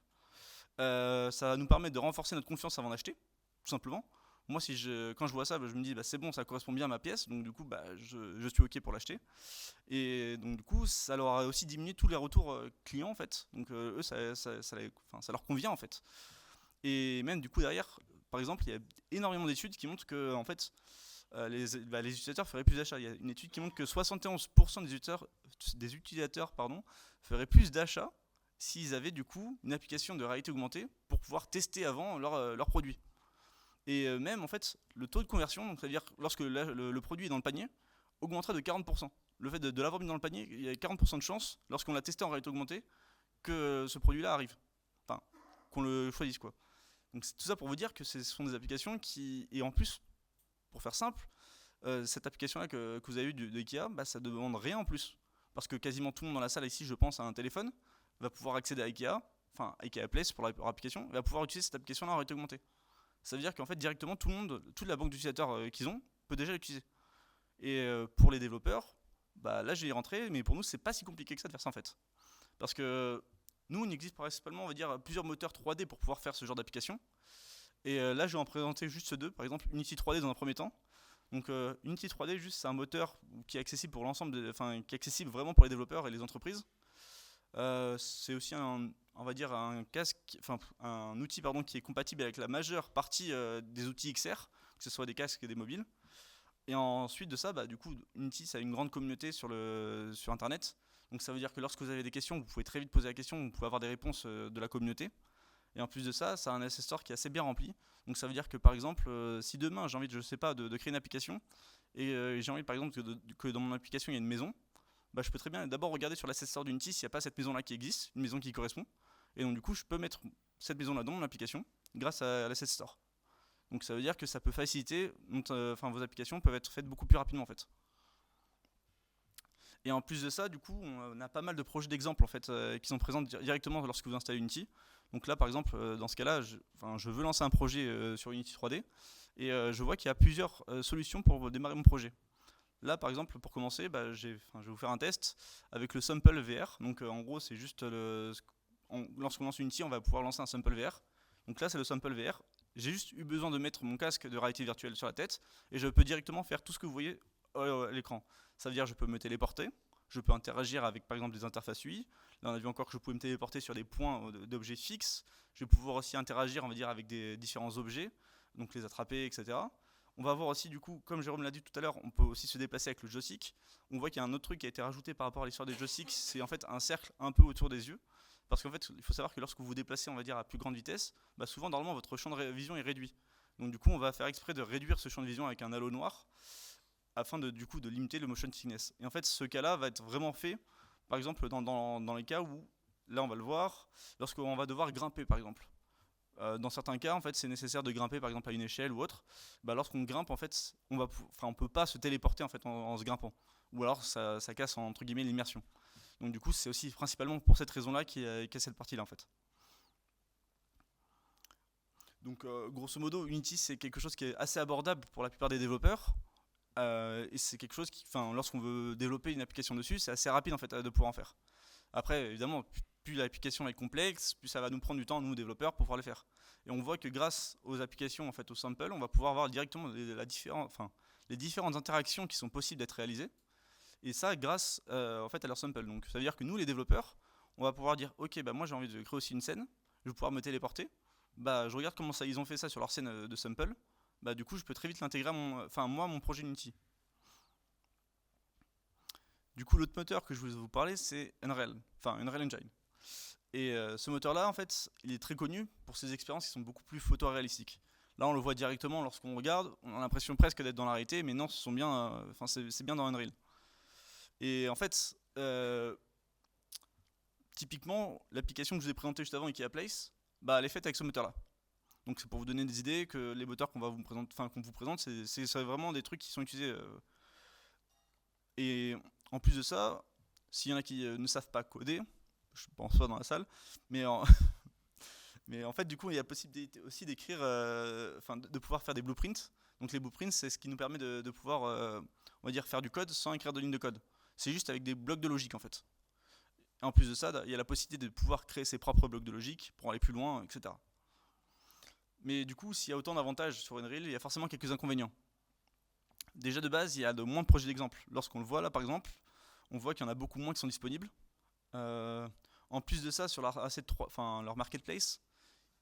Ça nous permet de renforcer notre confiance avant d'acheter, tout simplement. Moi, quand je vois ça, je me dis c'est bon, ça correspond bien à ma pièce, donc du coup, je suis OK pour l'acheter. Et donc du coup, ça leur a aussi diminué tous les retours clients, en fait. Donc eux, ça leur convient, en fait. Et même du coup, derrière, par exemple, il y a énormément d'études qui montrent que, en fait, les utilisateurs feraient plus d'achats. Il y a une étude qui montre que 71% des utilisateurs feraient plus d'achats s'ils avaient du coup une application de réalité augmentée pour pouvoir tester avant leur produit. Et même en fait, le taux de conversion, donc c'est-à-dire lorsque le produit est dans le panier, augmenterait de 40%. Le fait de l'avoir mis dans le panier, il y a 40% de chance, lorsqu'on l'a testé en réalité augmentée, que ce produit-là arrive. Enfin, qu'on le choisisse quoi. Donc c'est tout ça pour vous dire que ce sont des applications qui, et en plus, pour faire simple, cette application-là que vous avez eue de Ikea, bah, ça ne demande rien en plus. Parce que quasiment tout le monde dans la salle ici, je pense, a un téléphone, va pouvoir accéder à Ikea, enfin Ikea Place pour leur application, va pouvoir utiliser cette application-là en réalité augmentée. Ça veut dire qu'en fait directement tout le monde, toute la banque d'utilisateurs qu'ils ont, peut déjà l'utiliser. Et pour les développeurs, bah, là je vais y rentrer, mais pour nous c'est pas si compliqué que ça de faire ça en fait. Parce que nous, il existe principalement, on va dire, plusieurs moteurs 3D pour pouvoir faire ce genre d'application. Et là, je vais en présenter juste deux. Par exemple, Unity 3D dans un premier temps. Donc, Unity 3D, juste, c'est un moteur qui est accessible pour l'ensemble, enfin, qui est accessible vraiment pour les développeurs et les entreprises. C'est aussi on va dire, un casque, enfin, un outil pardon, qui est compatible avec la majeure partie des outils XR, que ce soit des casques et des mobiles. Et ensuite de ça, bah, du coup, Unity, ça a une grande communauté sur Internet. Donc ça veut dire que lorsque vous avez des questions, vous pouvez très vite poser la question, vous pouvez avoir des réponses de la communauté. Et en plus de ça, ça a un asset store qui est assez bien rempli. Donc ça veut dire que par exemple, si demain j'ai envie, je sais pas, de créer une application, et j'ai envie par exemple que dans mon application il y a une maison, bah, je peux très bien d'abord regarder sur l'asset store d'Unity s'il n'y a pas cette maison-là qui existe, une maison qui correspond. Et donc du coup, je peux mettre cette maison-là dans mon application grâce à l'asset store. Donc ça veut dire que ça peut faciliter, vos applications peuvent être faites beaucoup plus rapidement en fait. Et en plus de ça, du coup, on a pas mal de projets d'exemples en fait, qui sont présents directement lorsque vous installez Unity. Donc là, par exemple, dans ce cas-là, je veux lancer un projet sur Unity 3D et je vois qu'il y a plusieurs solutions pour démarrer mon projet. Là, par exemple, pour commencer, bah, je vais vous faire un test avec le Sample VR. Donc en gros, c'est juste lorsqu'on lance Unity, on va pouvoir lancer un Sample VR. Donc là, c'est le Sample VR. J'ai juste eu besoin de mettre mon casque de réalité virtuelle sur la tête et je peux directement faire tout ce que vous voyez à l'écran. Ça veut dire que je peux me téléporter, je peux interagir avec par exemple des interfaces UI. Là on a vu encore que je pouvais me téléporter sur des points d'objets fixes. Je vais pouvoir aussi interagir, on va dire, avec des différents objets, donc les attraper, etc. On va voir aussi du coup, comme Jérôme l'a dit tout à l'heure, on peut aussi se déplacer avec le joystick. On voit qu'il y a un autre truc qui a été rajouté par rapport à l'histoire des joysticks, c'est en fait un cercle un peu autour des yeux. Parce qu'en fait, il faut savoir que lorsque vous vous déplacez, on va dire, à plus grande vitesse, bah souvent normalement votre champ de vision est réduit. Donc du coup, on va faire exprès de réduire ce champ de vision avec un halo noir afin de limiter le motion sickness. Et en fait, ce cas-là va être vraiment fait, par exemple, dans les cas où, là on va le voir, lorsqu'on va devoir grimper, par exemple. Dans certains cas, en fait, c'est nécessaire de grimper, par exemple, à une échelle ou autre. Bah, lorsqu'on grimpe, en fait, on peut pas se téléporter en fait en se grimpant. Ou alors, ça casse entre guillemets l'immersion. Donc du coup, c'est aussi principalement pour cette raison-là qu'il y a cette partie-là, en fait. Donc, grosso modo, Unity, c'est quelque chose qui est assez abordable pour la plupart des développeurs. Et c'est quelque chose qui, lorsqu'on veut développer une application dessus, c'est assez rapide en fait de pouvoir en faire. Après, évidemment, plus l'application est complexe, plus ça va nous prendre du temps, nous développeurs, pour pouvoir le faire. Et on voit que grâce aux applications, en fait, au sample, on va pouvoir voir directement les différentes interactions qui sont possibles d'être réalisées. Et ça, grâce en fait, à leur sample. Donc, ça veut dire que nous, les développeurs, on va pouvoir dire, ok, bah moi j'ai envie de créer aussi une scène, je vais pouvoir me téléporter. Bah, je regarde comment ils ont fait ça sur leur scène de sample. Bah, du coup, je peux très vite l'intégrer à mon projet Unity. Du coup, l'autre moteur que je voulais vous parler, c'est Unreal Engine. Et ce moteur-là, en fait, il est très connu pour ses expériences qui sont beaucoup plus photoréalistiques. Là, on le voit directement lorsqu'on regarde, on a l'impression presque d'être dans la réalité, mais non, c'est bien dans Unreal. Et en fait, typiquement, l'application que je vous ai présentée juste avant, Ikea Place, bah, elle est faite avec ce moteur-là. Donc c'est pour vous donner des idées que les moteurs qu'on vous présente, c'est vraiment des trucs qui sont utilisés. Et en plus de ça, s'il y en a qui ne savent pas coder, je pense pas dans la salle, mais en, mais en fait du coup il y a possibilité aussi d'écrire, de pouvoir faire des blueprints. Donc les blueprints, c'est ce qui nous permet de pouvoir, on va dire, faire du code sans écrire de ligne de code. C'est juste avec des blocs de logique en fait. Et en plus de ça, il y a la possibilité de pouvoir créer ses propres blocs de logique pour aller plus loin, etc. Mais du coup, s'il y a autant d'avantages sur Unreal, il y a forcément quelques inconvénients. Déjà de base, il y a de moins de projets d'exemple. Lorsqu'on le voit là par exemple, on voit qu'il y en a beaucoup moins qui sont disponibles. En plus de ça, sur leur marketplace,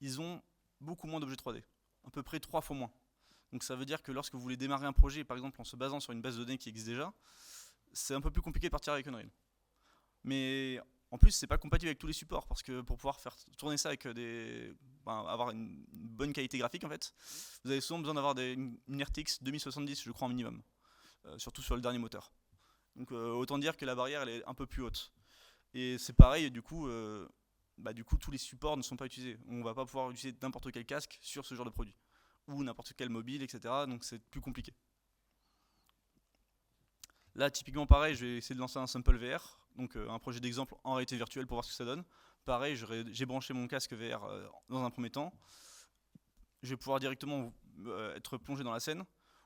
ils ont beaucoup moins d'objets 3D. À peu près 3 fois moins. Donc ça veut dire que lorsque vous voulez démarrer un projet, par exemple en se basant sur une base de données qui existe déjà, c'est un peu plus compliqué de partir avec Unreal. Mais En plus, c'est pas compatible avec tous les supports parce que pour pouvoir faire tourner ça avec avoir une bonne qualité graphique en fait, vous avez souvent besoin d'avoir une RTX 2070, je crois en minimum, surtout sur le dernier moteur. Donc autant dire que la barrière elle est un peu plus haute. Et c'est pareil, du coup tous les supports ne sont pas utilisés. On va pas pouvoir utiliser n'importe quel casque sur ce genre de produit ou n'importe quel mobile, etc. Donc c'est plus compliqué. Là, typiquement, pareil, je vais essayer de lancer un sample VR, donc un projet d'exemple en réalité virtuelle pour voir ce que ça donne. Pareil, j'ai branché mon casque VR dans un premier temps. Je vais pouvoir directement être plongé dans la scène.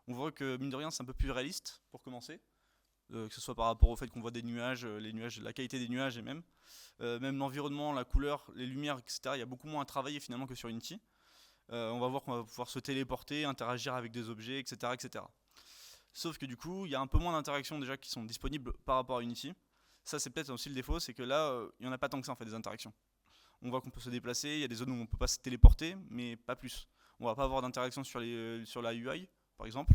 On voit que, mine de rien, c'est un peu plus réaliste pour commencer, que ce soit par rapport au fait qu'on voit des nuages, les nuages, la qualité des nuages et même l'environnement, la couleur, les lumières, etc. Il y a beaucoup moins à travailler finalement que sur Unity. On va voir qu'on va pouvoir se téléporter, interagir avec des objets, etc. etc. Sauf que du coup, il y a un peu moins d'interactions déjà qui sont disponibles par rapport à Unity. Ça, c'est peut-être aussi le défaut, c'est que là, il n'y en a pas tant que ça en fait des interactions. On voit qu'on peut se déplacer, il y a des zones où on ne peut pas se téléporter, mais pas plus. On ne va pas avoir d'interaction sur la UI, par exemple.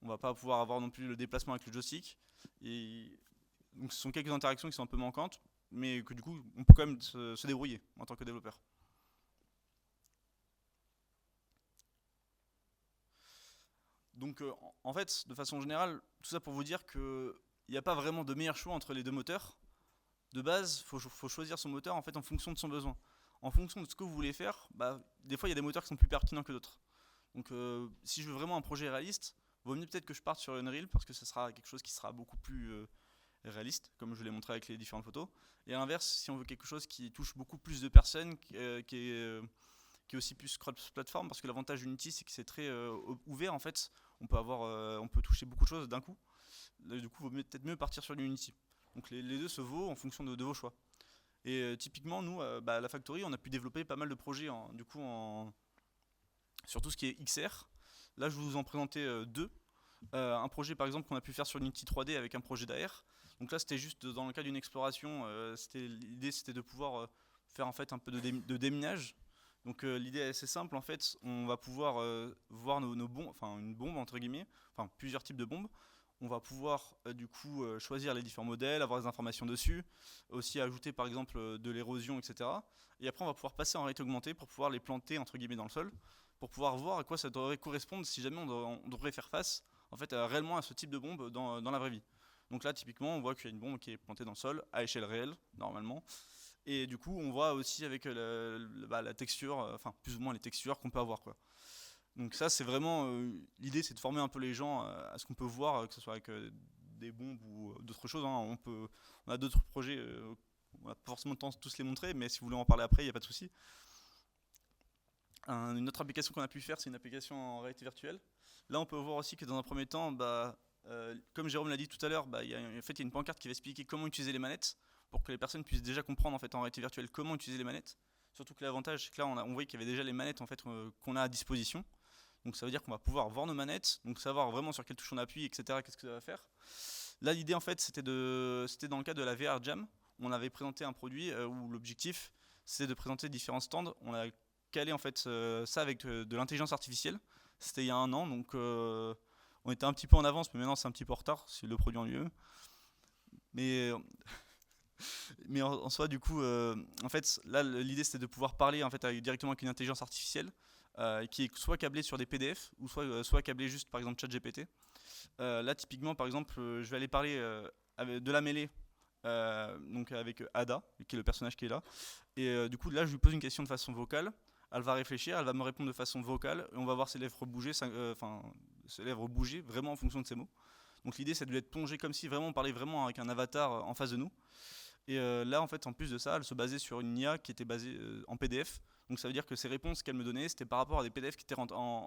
On ne va pas pouvoir avoir non plus le déplacement avec le joystick. Et donc ce sont quelques interactions qui sont un peu manquantes, mais que du coup, on peut quand même se débrouiller en tant que développeur. Donc en fait, de façon générale, tout ça pour vous dire qu'il n'y a pas vraiment de meilleur choix entre les deux moteurs. De base, il faut choisir son moteur en fait en fonction de son besoin. En fonction de ce que vous voulez faire, des fois il y a des moteurs qui sont plus pertinents que d'autres. Donc si je veux vraiment un projet réaliste, il vaut mieux peut-être que je parte sur Unreal parce que ce sera quelque chose qui sera beaucoup plus réaliste, comme je l'ai montré avec les différentes photos. Et à l'inverse, si on veut quelque chose qui touche beaucoup plus de personnes, qui est aussi plus cross-platform, parce que l'avantage d'Unity c'est que c'est très ouvert en fait. On peut toucher beaucoup de choses d'un coup. Du coup, il vaut peut-être mieux partir sur l'Unity. Donc les deux se vaut en fonction de vos choix. Et typiquement, nous, à la Factory, on a pu développer pas mal de projets sur tout ce qui est XR. Là, je vais vous en présenter deux. Un projet, par exemple, qu'on a pu faire sur Unity 3D avec un projet d'AR. Donc là, c'était juste dans le cadre d'une exploration. L'idée, c'était de pouvoir faire en fait un peu de déminage. Donc l'idée est assez simple. En fait, on va pouvoir voir nos bombes, enfin une bombe entre guillemets, enfin plusieurs types de bombes. On va pouvoir du coup choisir les différents modèles, avoir des informations dessus, aussi ajouter par exemple de l'érosion, etc. Et après on va pouvoir passer en réalité augmentée pour pouvoir les planter entre guillemets dans le sol, pour pouvoir voir à quoi ça devrait correspondre si jamais on devrait faire face en fait réellement à ce type de bombe dans la vraie vie. Donc là typiquement on voit qu'il y a une bombe qui est plantée dans le sol à échelle réelle normalement. Et du coup on voit aussi avec la texture, enfin plus ou moins les textures qu'on peut avoir quoi. Donc ça c'est vraiment l'idée, c'est de former un peu les gens à ce qu'on peut voir, que ce soit avec des bombes ou d'autres choses, hein. On a d'autres projets, on n'a pas forcément le temps de tous les montrer, mais si vous voulez en parler après, il n'y a pas de souci. Une autre application qu'on a pu faire, c'est une application en réalité virtuelle. Là on peut voir aussi que dans un premier temps, comme Jérôme l'a dit tout à l'heure, il y a une pancarte qui va expliquer comment utiliser les manettes, pour que les personnes puissent déjà comprendre en fait en réalité virtuelle comment utiliser les manettes. Surtout que l'avantage, c'est que là on voyait qu'il y avait déjà les manettes en fait qu'on a à disposition. Donc ça veut dire qu'on va pouvoir voir nos manettes, donc savoir vraiment sur quelle touche on appuie, etc. Qu'est-ce que ça va faire. Là l'idée en fait c'était dans le cadre de la VR Jam. On avait présenté un produit où l'objectif c'était de présenter différents stands. On a calé en fait ça avec de l'intelligence artificielle. C'était il y a un an, donc on était un petit peu en avance, mais maintenant c'est un petit peu en retard, c'est le produit en lui-même. Mais en soi, du coup, en fait, là, l'idée c'était de pouvoir parler en fait directement avec une intelligence artificielle qui est soit câblée sur des PDF ou soit câblée juste par exemple ChatGPT. Là, typiquement, par exemple, je vais aller parler de la mêlée, donc avec Ada, qui est le personnage qui est là. Et du coup, là, je lui pose une question de façon vocale. Elle va réfléchir, elle va me répondre de façon vocale, et on va voir ses lèvres bouger, ses lèvres bouger vraiment en fonction de ses mots. Donc l'idée, c'est de l'être plongé comme si vraiment on parlait vraiment avec un avatar en face de nous. Et là, en fait, en plus de ça, elle se basait sur une IA qui était basée en PDF. Donc ça veut dire que ces réponses qu'elle me donnait, c'était par rapport à des PDF qui étaient en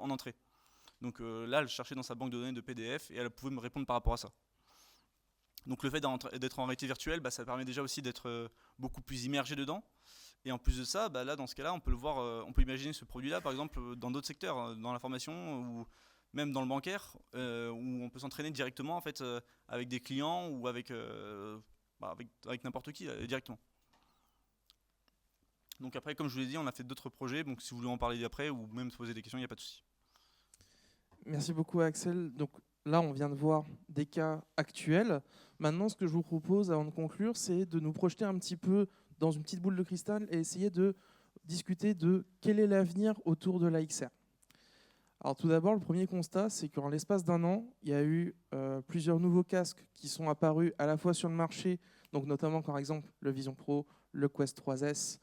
entrée. Donc là, elle cherchait dans sa banque de données de PDF et elle pouvait me répondre par rapport à ça. Donc le fait d'être en réalité virtuelle, ça permet déjà aussi d'être beaucoup plus immergé dedans. Et en plus de ça, là, dans ce cas-là, on peut le voir, on peut imaginer ce produit-là, par exemple, dans d'autres secteurs, dans l'information ou même dans le bancaire, où on peut s'entraîner directement en fait avec des clients ou avec n'importe qui directement. Donc après, comme je vous l'ai dit, on a fait d'autres projets, donc si vous voulez en parler après ou même se poser des questions, il n'y a pas de souci. Merci beaucoup Axel. Donc là, on vient de voir des cas actuels. Maintenant, ce que je vous propose avant de conclure, c'est de nous projeter un petit peu dans une petite boule de cristal et essayer de discuter de quel est l'avenir autour de la XR. Alors tout d'abord, le premier constat, c'est qu'en l'espace d'un an, il y a eu plusieurs nouveaux casques qui sont apparus à la fois sur le marché, donc notamment par exemple le Vision Pro, le Quest 3S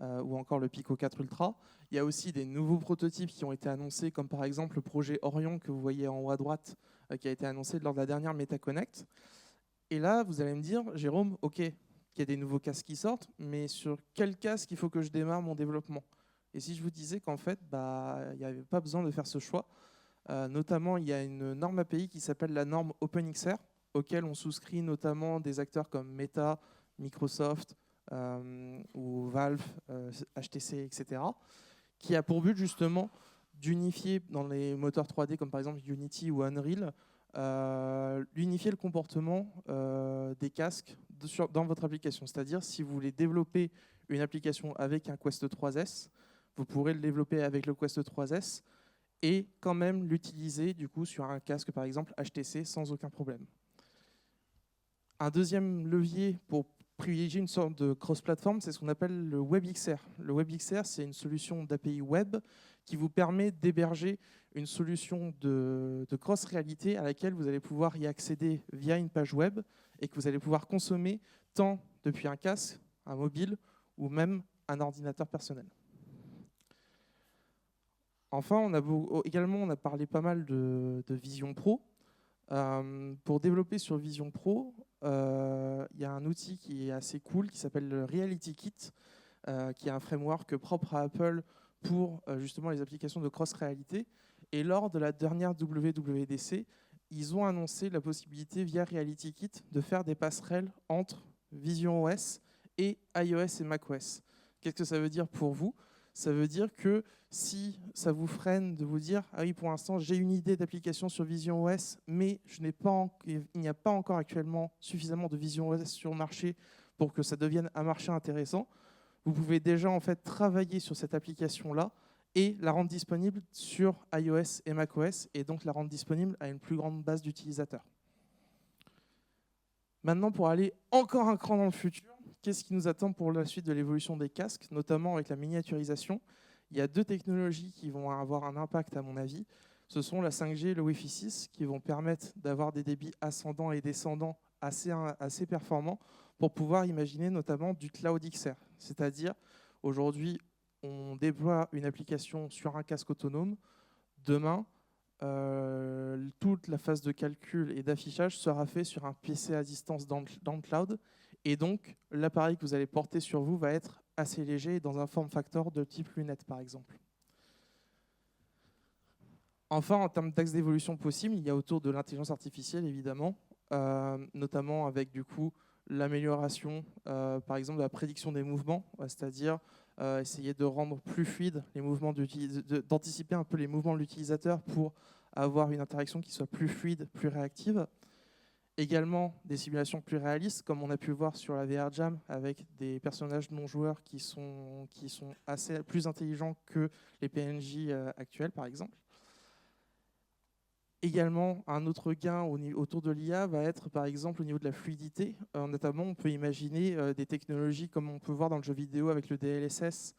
ou encore le Pico 4 Ultra. Il y a aussi des nouveaux prototypes qui ont été annoncés, comme par exemple le projet Orion que vous voyez en haut à droite, qui a été annoncé lors de la dernière MetaConnect. Et là, vous allez me dire, Jérôme, ok, il y a des nouveaux casques qui sortent, mais sur quel casque il faut que je démarre mon développement? Et si je vous disais qu'en fait, il n'y avait pas besoin de faire ce choix, notamment il y a une norme API qui s'appelle la norme OpenXR, auquel on souscrit notamment des acteurs comme Meta, Microsoft ou Valve, HTC, etc., qui a pour but justement d'unifier dans les moteurs 3D comme par exemple Unity ou Unreal, unifier le comportement des casques dans votre application. C'est-à-dire si vous voulez développer une application avec un Quest 3S, vous pourrez le développer avec le Quest 3S et quand même l'utiliser du coup sur un casque par exemple HTC sans aucun problème. Un deuxième levier pour privilégier une sorte de cross-platform, c'est ce qu'on appelle le WebXR. Le WebXR, c'est une solution d'API web qui vous permet d'héberger une solution de cross-réalité à laquelle vous allez pouvoir y accéder via une page web et que vous allez pouvoir consommer tant depuis un casque, un mobile ou même un ordinateur personnel. Enfin, on a parlé pas mal de Vision Pro. Pour développer sur Vision Pro, il y a un outil qui est assez cool qui s'appelle le Reality Kit, qui est un framework propre à Apple pour justement les applications de cross-réalité. Et lors de la dernière WWDC, ils ont annoncé la possibilité via Reality Kit de faire des passerelles entre Vision OS et iOS et macOS. Qu'est-ce que ça veut dire pour vous? Ça veut dire que si ça vous freine de vous dire « Ah oui, pour l'instant, j'ai une idée d'application sur Vision OS, mais il n'y a pas encore actuellement suffisamment de Vision OS sur le marché pour que ça devienne un marché intéressant », vous pouvez déjà en fait travailler sur cette application-là et la rendre disponible sur iOS et macOS, et donc la rendre disponible à une plus grande base d'utilisateurs. Maintenant, pour aller encore un cran dans le futur, qu'est-ce qui nous attend pour la suite de l'évolution des casques, notamment avec la miniaturisation? Il y a deux technologies qui vont avoir un impact, à mon avis. Ce sont la 5G et le Wi-Fi 6, qui vont permettre d'avoir des débits ascendants et descendants assez performants pour pouvoir imaginer notamment du cloud XR. C'est-à-dire, aujourd'hui, on déploie une application sur un casque autonome. Demain, toute la phase de calcul et d'affichage sera fait sur un PC à distance dans le cloud. Et donc, l'appareil que vous allez porter sur vous va être assez léger dans un form factor de type lunette, par exemple. Enfin, en termes d'axe d'évolution possible, il y a autour de l'intelligence artificielle, évidemment, notamment avec du coup l'amélioration, par exemple, de la prédiction des mouvements, c'est-à-dire essayer de rendre plus fluide les mouvements, d'anticiper un peu les mouvements de l'utilisateur pour avoir une interaction qui soit plus fluide, plus réactive. Également des simulations plus réalistes, comme on a pu voir sur la VR Jam, avec des personnages non joueurs qui sont assez plus intelligents que les PNJ actuels, par exemple. Également, un autre gain autour de l'IA va être, par exemple, au niveau de la fluidité. Notamment, on peut imaginer des technologies comme on peut voir dans le jeu vidéo avec le DLSS,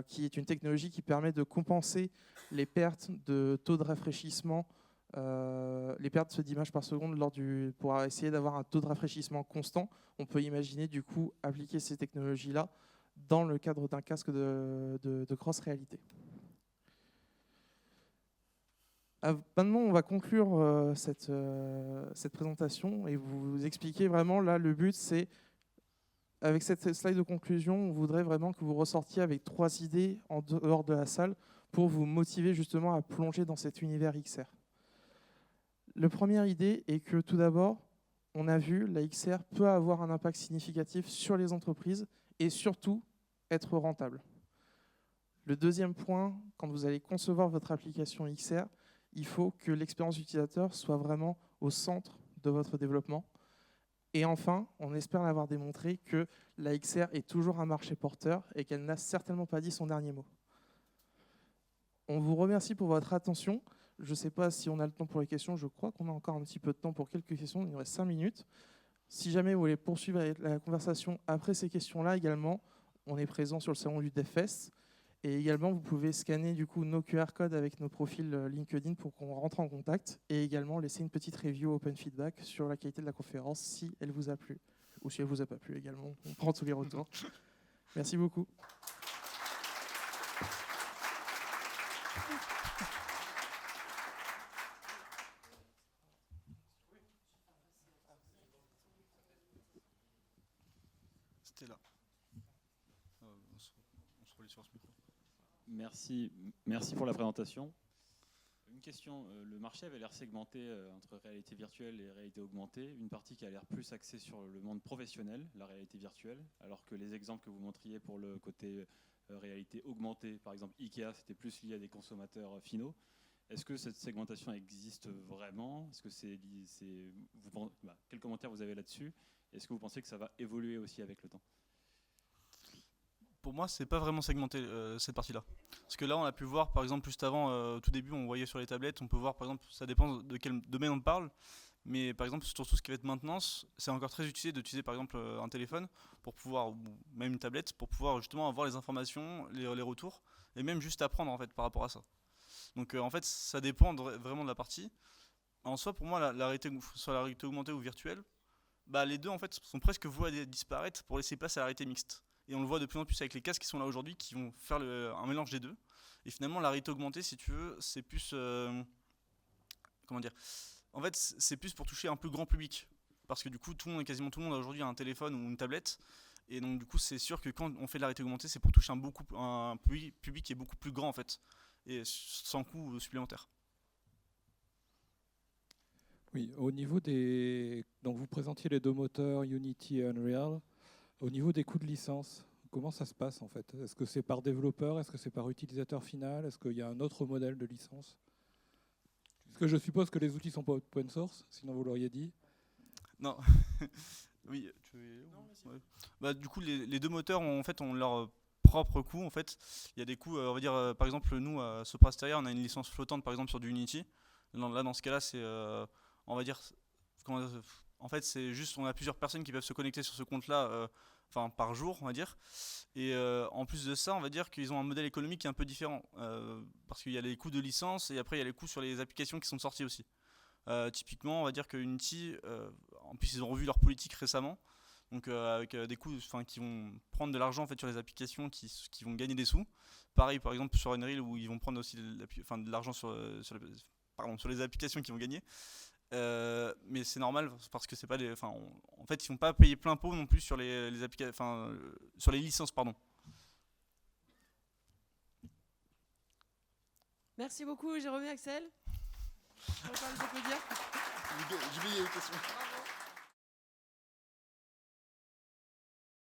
qui est une technologie qui permet de compenser les pertes de taux de rafraîchissement, les pertes d'images par seconde pour essayer d'avoir un taux de rafraîchissement constant. On peut imaginer du coup appliquer ces technologies-là dans le cadre d'un casque de cross-réalité. Maintenant, on va conclure cette présentation et vous expliquer vraiment, là, le but, c'est, avec cette slide de conclusion, on voudrait vraiment que vous ressortiez avec 3 idées en dehors de la salle pour vous motiver justement à plonger dans cet univers XR. La première idée est que tout d'abord, on a vu, la XR peut avoir un impact significatif sur les entreprises et surtout être rentable. Le deuxième point, quand vous allez concevoir votre application XR, il faut que l'expérience utilisateur soit vraiment au centre de votre développement. Et enfin, on espère l'avoir démontré que la XR est toujours un marché porteur et qu'elle n'a certainement pas dit son dernier mot. On vous remercie pour votre attention. Je ne sais pas si on a le temps pour les questions. Je crois qu'on a encore un petit peu de temps pour quelques questions. Il nous reste 5 minutes. Si jamais vous voulez poursuivre la conversation après ces questions-là également, on est présent sur le salon du DevFest. Et également, vous pouvez scanner du coup nos QR codes avec nos profils LinkedIn pour qu'on rentre en contact. Et également laisser une petite review open feedback sur la qualité de la conférence si elle vous a plu. Ou si elle vous a pas plu également. On prend tous les retours. Merci beaucoup. C'était là. On se relie sur ce micro. Merci pour la présentation. Une question, le marché avait l'air segmenté entre réalité virtuelle et réalité augmentée. Une partie qui a l'air plus axée sur le monde professionnel, la réalité virtuelle, alors que les exemples que vous montriez pour le côté réalité augmentée, par exemple Ikea, c'était plus lié à des consommateurs finaux. Est-ce que cette segmentation existe vraiment? Est-ce que quels commentaires vous avez là-dessus? Est-ce que vous pensez que ça va évoluer aussi avec le temps? Pour moi, c'est pas vraiment segmenté cette partie-là. Parce que là, on a pu voir, par exemple, juste avant, au tout début, on voyait sur les tablettes, on peut voir, par exemple, ça dépend de quel domaine on parle, mais par exemple, sur tout ce qui va être maintenance, c'est encore très utilisé d'utiliser, par exemple, un téléphone pour pouvoir, ou même une tablette, pour pouvoir justement avoir les informations, les retours, et même juste apprendre en fait par rapport à ça. Donc en fait, ça dépend vraiment de la partie. En soi, pour moi, la réalité, soit la réalité augmentée ou virtuelle, bah, les deux en fait sont presque voués à disparaître pour laisser place à la réalité mixte. Et on le voit de plus en plus avec les casques qui sont là aujourd'hui, qui vont faire un mélange des deux. Et finalement, la réalité augmentée, si tu veux, c'est plus... comment dire? En fait, c'est plus pour toucher un plus grand public. Parce que du coup, quasiment tout le monde aujourd'hui a un téléphone ou une tablette. Et donc du coup, c'est sûr que quand on fait de la réalité augmentée, c'est pour toucher un public qui est beaucoup plus grand en fait. Et sans coût supplémentaire. Oui, au niveau des... Donc vous présentiez les deux moteurs, Unity et Unreal. Au niveau des coûts de licence, comment ça se passe en fait? Est-ce que c'est par développeur? Est-ce que c'est par utilisateur final? Est-ce qu'il y a un autre modèle de licence? Parce que je suppose que les outils ne sont pas open source, sinon vous l'auriez dit. Non. Oui, ouais. Bah, du coup, les deux moteurs ont leur propre coût. En fait, il y a des coûts, on va dire, par exemple, nous, à Sopra Steria, on a une licence flottante, par exemple, sur du Unity. Là, dans ce cas-là, c'est, on va dire, en fait, c'est juste, on a plusieurs personnes qui peuvent se connecter sur ce compte-là, par jour, on va dire. Et en plus de ça, on va dire qu'ils ont un modèle économique qui est un peu différent, parce qu'il y a les coûts de licence et après il y a les coûts sur les applications qui sont sorties aussi. Typiquement, on va dire que Unity, en plus ils ont revu leur politique récemment, donc avec des coûts, qui vont prendre de l'argent en fait sur les applications qui vont gagner des sous. Pareil, par exemple sur Unreal où ils vont prendre aussi de l'argent sur les applications qui vont gagner. Mais c'est normal parce que c'est pas en fait ils vont pas payer plein pot non plus sur les applications, sur les licences, pardon. Merci beaucoup Jérôme et Axel. On va pas les applaudir. J'ai oublié une question.